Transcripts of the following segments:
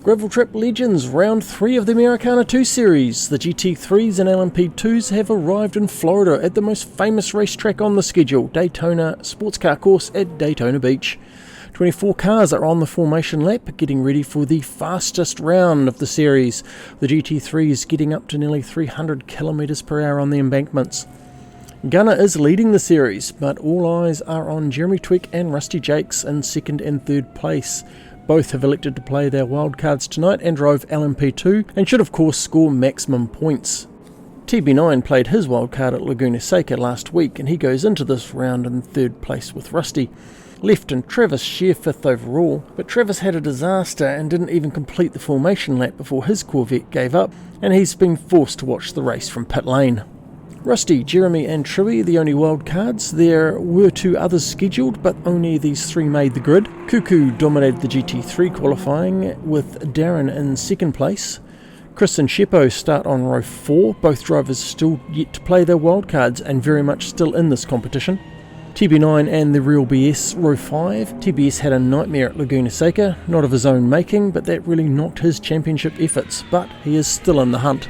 Gravel Trap Legends, round 3 of the Americana 2 series. The GT3s and LMP2s have arrived in Florida at the most famous racetrack on the schedule, Daytona Sports Car Course at Daytona Beach. 24 cars are on the formation lap, getting ready for the fastest round of the series. The GT3 is getting up to nearly 300 km per hour on the embankments. Gunner is leading the series, but all eyes are on Jeremy Twick and Rusty Jakes in 2nd and 3rd place. Both have elected to play their wildcards tonight and drove LMP2 and should of course score maximum points. TB9 played his wildcard at Laguna Seca last week and he goes into this round in 3rd place with Rusty. Left and Travis share 5th overall, but Travis had a disaster and didn't even complete the formation lap before his Corvette gave up and he's been forced to watch the race from pit lane. Rusty, Jeremy and Truey are the only wildcards. There were 2 others scheduled, but only these 3 made the grid. Cuckoo dominated the GT3 qualifying with Darren in 2nd place. Chris and Sheppo start on row 4, both drivers still yet to play their wildcards and very much still in this competition. TB9 and the Real BS row 5. TBS had a nightmare at Laguna Seca, not of his own making, but that really knocked his championship efforts, but he is still in the hunt.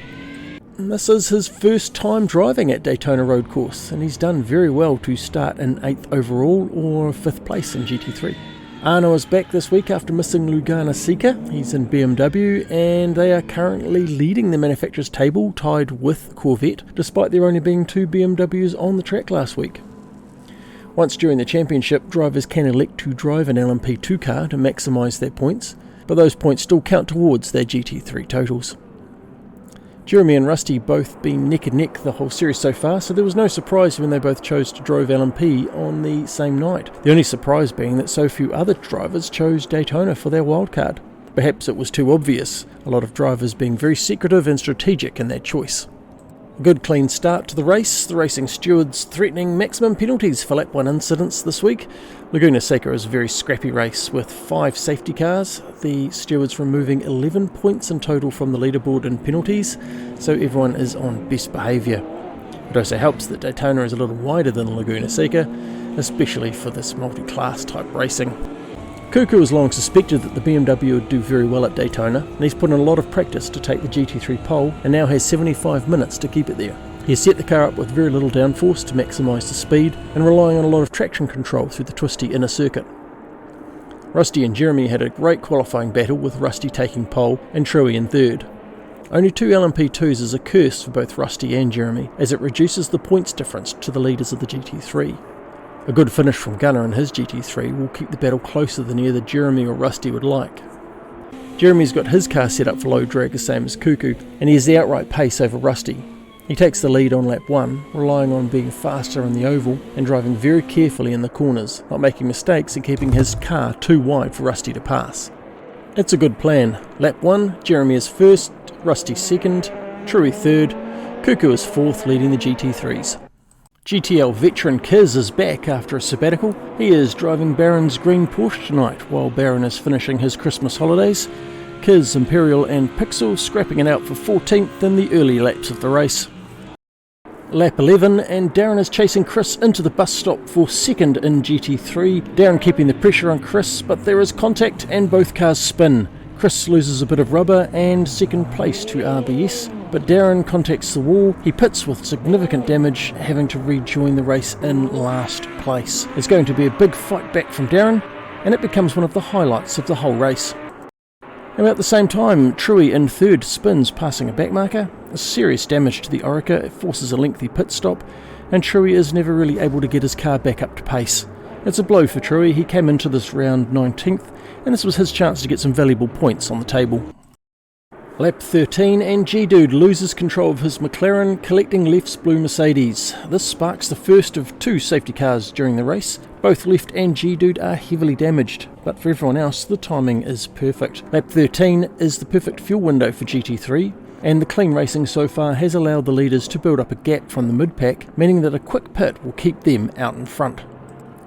This is his first time driving at Daytona Road Course and he's done very well to start in 8th overall or 5th place in GT3. Arno is back this week after missing Laguna Seca. He's in BMW and they are currently leading the manufacturer's table, tied with Corvette, despite there only being 2 BMWs on the track last week. Once during the championship, drivers can elect to drive an LMP2 car to maximise their points, but those points still count towards their GT3 totals. Jeremy and Rusty both been neck and neck the whole series so far, so there was no surprise when they both chose to drive LMP on the same night. The only surprise being that so few other drivers chose Daytona for their wildcard. Perhaps it was too obvious, a lot of drivers being very secretive and strategic in their choice. A good clean start to the race, the racing stewards threatening maximum penalties for lap 1 incidents this week. Laguna Seca is a very scrappy race with 5 safety cars, the stewards removing 11 points in total from the leaderboard in penalties, so everyone is on best behaviour. It also helps that Daytona is a little wider than Laguna Seca, especially for this multi-class type racing. Cuckoo has long suspected that the BMW would do very well at Daytona, and he's put in a lot of practice to take the GT3 pole and now has 75 minutes to keep it there. He has set the car up with very little downforce to maximise the speed and relying on a lot of traction control through the twisty inner circuit. Rusty and Jeremy had a great qualifying battle with Rusty taking pole and Truey in 3rd. Only 2 LMP2s is a curse for both Rusty and Jeremy as it reduces the points difference to the leaders of the GT3. A good finish from Gunner in his GT3 will keep the battle closer than either Jeremy or Rusty would like. Jeremy's got his car set up for low drag the same as Cuckoo, and he has the outright pace over Rusty. He takes the lead on lap 1, relying on being faster in the oval and driving very carefully in the corners, not making mistakes and keeping his car too wide for Rusty to pass. It's a good plan. Lap 1, Jeremy is 1st, Rusty 2nd, Truey 3rd, Cuckoo is 4th leading the GT3s. GTL veteran Kiz is back after a sabbatical. He is driving Barron's green Porsche tonight while Barron is finishing his Christmas holidays. Kiz, Imperial and Pixel scrapping it out for 14th in the early laps of the race. Lap 11 and Darren is chasing Chris into the bus stop for 2nd in GT3. Darren keeping the pressure on Chris, but there is contact and both cars spin. Chris loses a bit of rubber and 2nd place to RBS, but Darren contacts the wall. He pits with significant damage, having to rejoin the race in last place. It's going to be a big fight back from Darren, and it becomes one of the highlights of the whole race. About the same time, Truey in 3rd spins passing a backmarker. Serious damage to the Orica, it forces a lengthy pit stop, and Truey is never really able to get his car back up to pace. It's a blow for Truey. He came into this round 19th, and this was his chance to get some valuable points on the table. Lap 13 and G-Dude loses control of his McLaren, collecting Left's blue Mercedes. This sparks the first of 2 safety cars during the race. Both Left and G-Dude are heavily damaged, but for everyone else the timing is perfect. Lap 13 is the perfect fuel window for GT3, and the clean racing so far has allowed the leaders to build up a gap from the mid-pack, meaning that a quick pit will keep them out in front.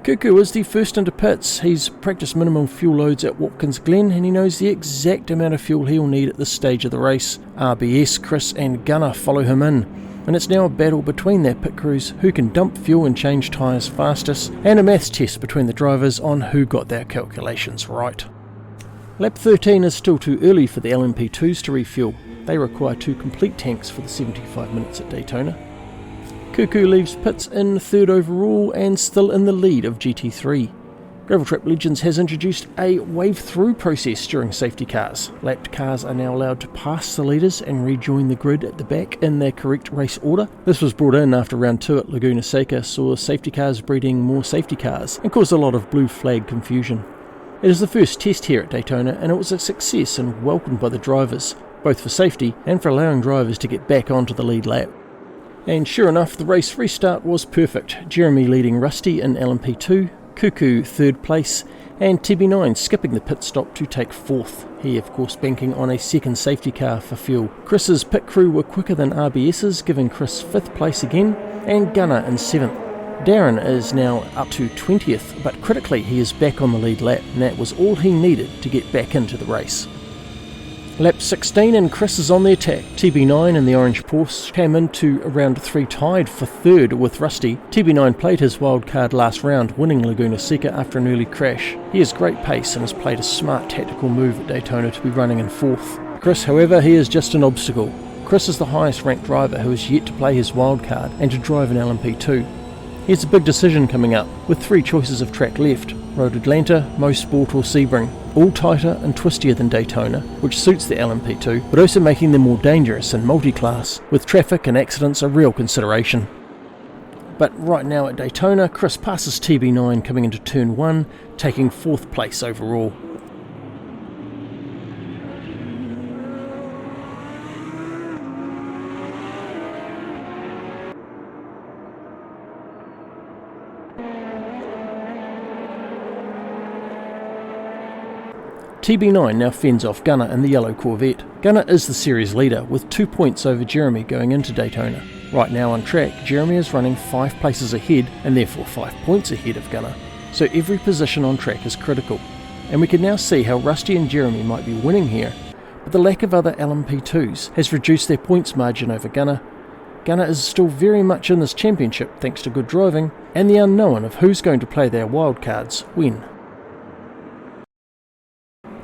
Cuckoo is the first into pits. He's practiced minimal fuel loads at Watkins Glen and he knows the exact amount of fuel he'll need at this stage of the race. RBS, Chris and Gunner follow him in, and it's now a battle between their pit crews who can dump fuel and change tyres fastest, and a maths test between the drivers on who got their calculations right. Lap 13 is still too early for the LMP2s to refuel. They require 2 complete tanks for the 75 minutes at Daytona. Cuckoo leaves pits in 3rd overall and still in the lead of GT3. Gravel Trap Legends has introduced a wave-through process during safety cars. Lapped cars are now allowed to pass the leaders and rejoin the grid at the back in their correct race order. This was brought in after round 2 at Laguna Seca saw safety cars breeding more safety cars and caused a lot of blue flag confusion. It is the first test here at Daytona and it was a success and welcomed by the drivers, both for safety and for allowing drivers to get back onto the lead lap. And sure enough, the race restart was perfect. Jeremy leading Rusty in LMP2, Cuckoo 3rd place, and TB9 skipping the pit stop to take 4th. He of course banking on a second safety car for fuel. Chris's pit crew were quicker than RBS's, giving Chris 5th place again, and Gunnar in 7th. Darren is now up to 20th, but critically he is back on the lead lap, and that was all he needed to get back into the race. Lap 16 and Chris is on the attack. TB9 in the orange Porsche came into round 3 tied for 3rd with Rusty. TB9 played his wild card last round, winning Laguna Seca after an early crash. He has great pace and has played a smart tactical move at Daytona to be running in 4th. Chris, however, he is just an obstacle. Chris is the highest ranked driver who has yet to play his wild card and to drive an LMP2. He has a big decision coming up, with 3 choices of track left: Road Atlanta, Mosport or Sebring, all tighter and twistier than Daytona, which suits the LMP2, but also making them more dangerous and multi-class, with traffic and accidents a real consideration. But right now at Daytona, Chris passes TB9 coming into turn 1, taking 4th place overall. TB9 now fends off Gunnar in the yellow Corvette. Gunnar is the series leader with 2 points over Jeremy going into Daytona. Right now on track, Jeremy is running 5 places ahead and therefore 5 points ahead of Gunnar. So every position on track is critical. And we can now see how Rusty and Jeremy might be winning here, but the lack of other LMP2s has reduced their points margin over Gunnar. Gunnar is still very much in this championship thanks to good driving and the unknown of who's going to play their wildcards when.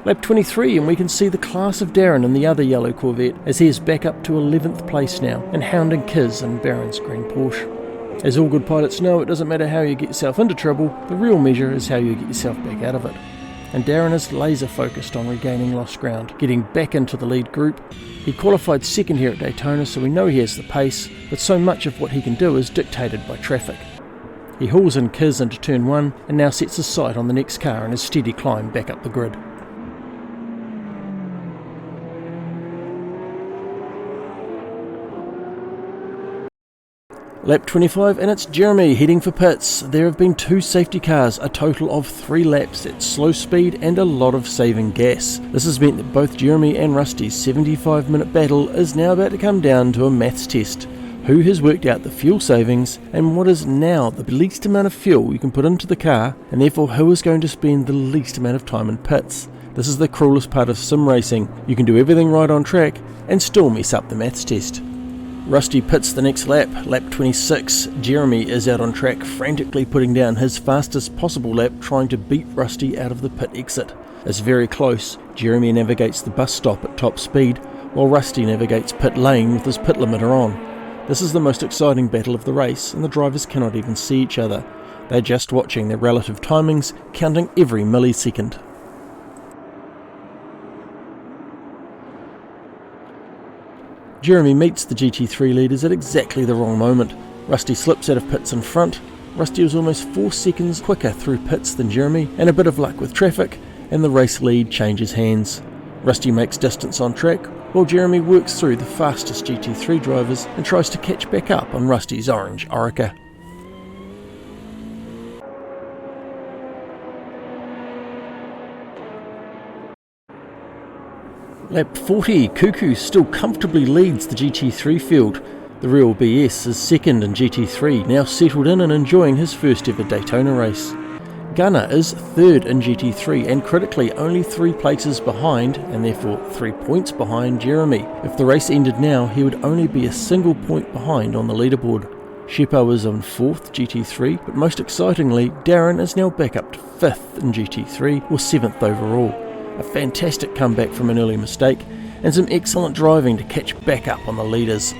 Lap 23 and we can see the class of Darren in the other yellow Corvette as he is back up to 11th place now and hounding Kiz in Barron's green Porsche. As all good pilots know, it doesn't matter how you get yourself into trouble, the real measure is how you get yourself back out of it. And Darren is laser focused on regaining lost ground, getting back into the lead group. He qualified 2nd here at Daytona, so we know he has the pace, but so much of what he can do is dictated by traffic. He hauls in Kiz into turn 1 and now sets his sight on the next car in his steady climb back up the grid. Lap 25 and it's Jeremy heading for pits. There have been 2 safety cars, a total of 3 laps at slow speed and a lot of saving gas. This has meant that both Jeremy and Rusty's 75-minute battle is now about to come down to a maths test. Who has worked out the fuel savings and what is now the least amount of fuel you can put into the car, and therefore who is going to spend the least amount of time in pits. This is the cruelest part of sim racing. You can do everything right on track and still mess up the maths test. Rusty pits the next lap, lap 26. Jeremy is out on track, frantically putting down his fastest possible lap, trying to beat Rusty out of the pit exit. It's very close. Jeremy navigates the bus stop at top speed, while Rusty navigates pit lane with his pit limiter on. This is the most exciting battle of the race, and the drivers cannot even see each other. They're just watching their relative timings, counting every millisecond. Jeremy meets the GT3 leaders at exactly the wrong moment. Rusty slips out of pits in front. Rusty was almost 4 seconds quicker through pits than Jeremy, and a bit of luck with traffic, and the race lead changes hands. Rusty makes distance on track, while Jeremy works through the fastest GT3 drivers and tries to catch back up on Rusty's orange Orica. Lap 40, Cuckoo still comfortably leads the GT3 field. The real BS is 2nd in GT3, now settled in and enjoying his first ever Daytona race. Gunnar is 3rd in GT3 and critically only 3 places behind, and therefore 3 points behind, Jeremy. If the race ended now, he would only be a single point behind on the leaderboard. Sheppo is on 4th GT3, but most excitingly, Darren is now back up to 5th in GT3, or 7th overall. a fantastic comeback from an early mistake, and some excellent driving to catch back up on the leaders.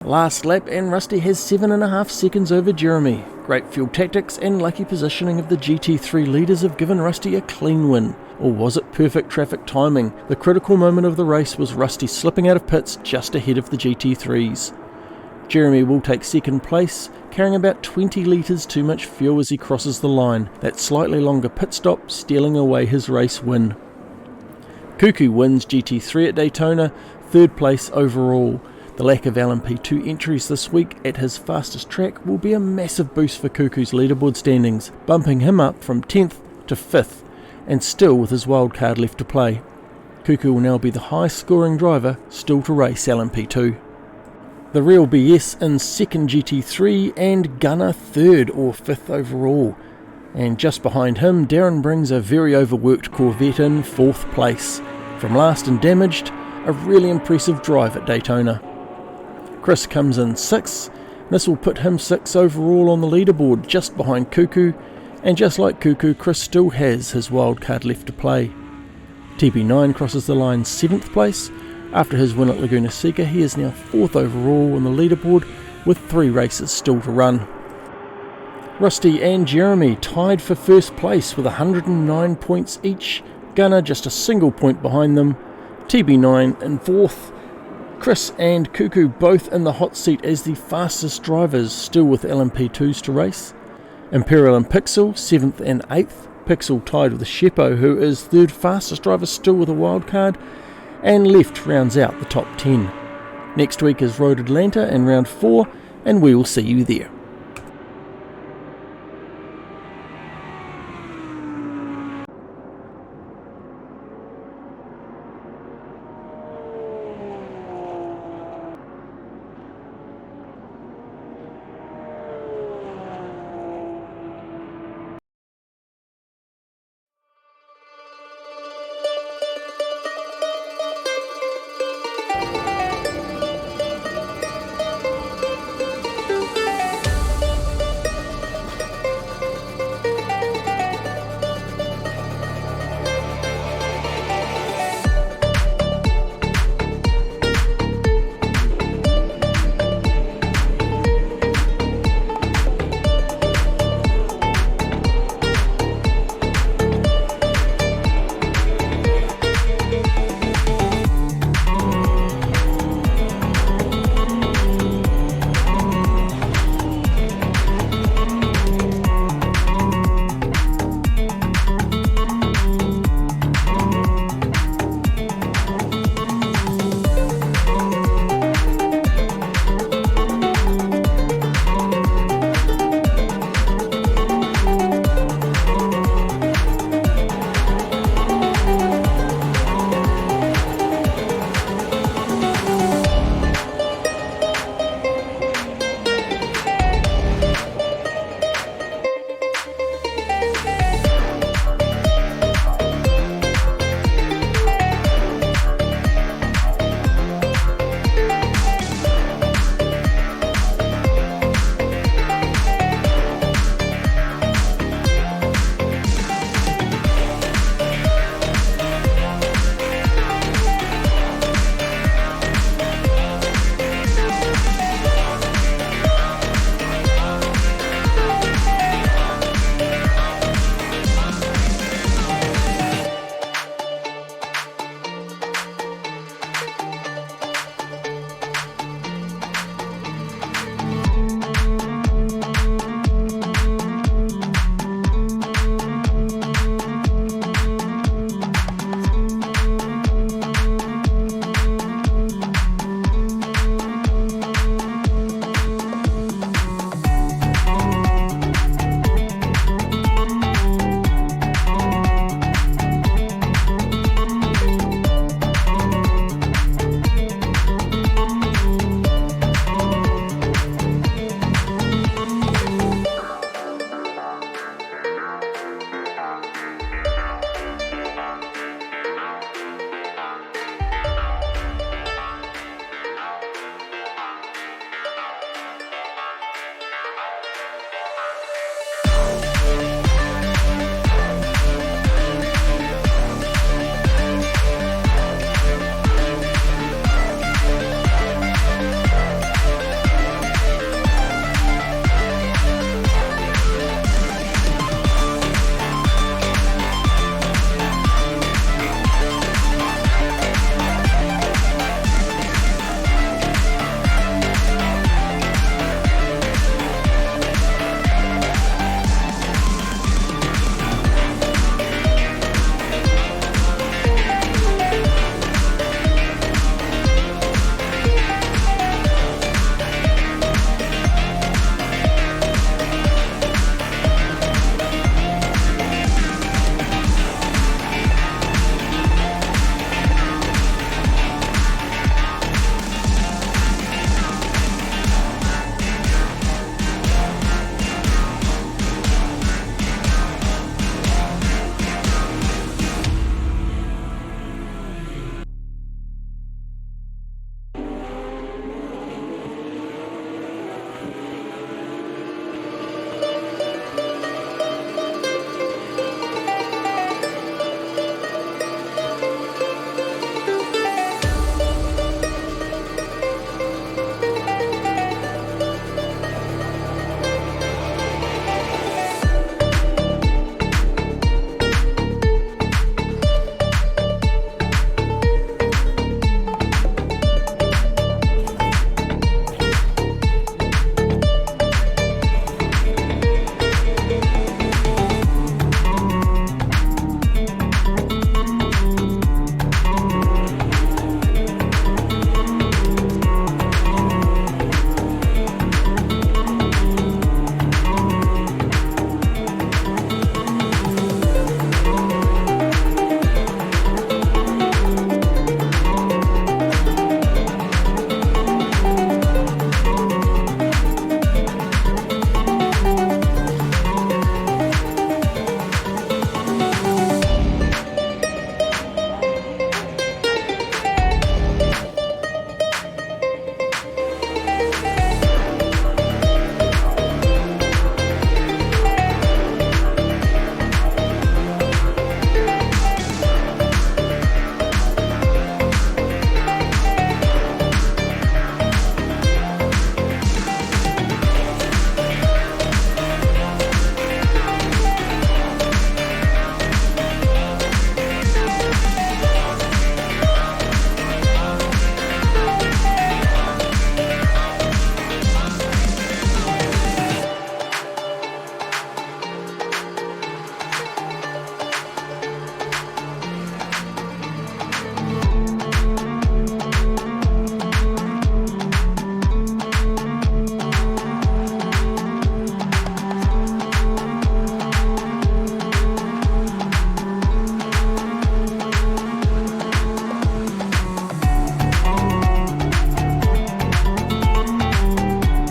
Last lap, and Rusty has 7.5 seconds over Jeremy. Great fuel tactics and lucky positioning of the GT3 leaders have given Rusty a clean win. Or was it perfect traffic timing? The critical moment of the race was Rusty slipping out of pits just ahead of the GT3s. Jeremy will take second place, carrying about 20 litres too much fuel as he crosses the line, that slightly longer pit stop stealing away his race win. Cuckoo wins GT3 at Daytona, third place overall. The lack of LMP2 entries this week at his fastest track will be a massive boost for Cuckoo's leaderboard standings, bumping him up from 10th to 5th, and still with his wildcard left to play. Cuckoo will now be the highest scoring driver still to race LMP2. The real BS in second GT3 and Gunner third or 5th overall. And just behind him, Darren brings a very overworked Corvette in 4th place. From last and damaged, a really impressive drive at Daytona. Chris comes in 6th. This will put him 6th overall on the leaderboard, just behind Cuckoo, and just like Cuckoo, Chris still has his wildcard left to play. TB9 crosses the line 7th place. After his win at Laguna Seca, he is now 4th overall on the leaderboard with 3 races still to run. Rusty and Jeremy tied for first place with 109 points each. Gunner just a single point behind them. TB9 in 4th. Chris and Cuckoo both in the hot seat as the fastest drivers, still with LMP2s to race. Imperial and Pixel 7th and 8th. Pixel tied with Sheppo, who is third fastest driver still with a wildcard. And left rounds out the top 10. Next week is Road Atlanta in round 4, and we will see you there.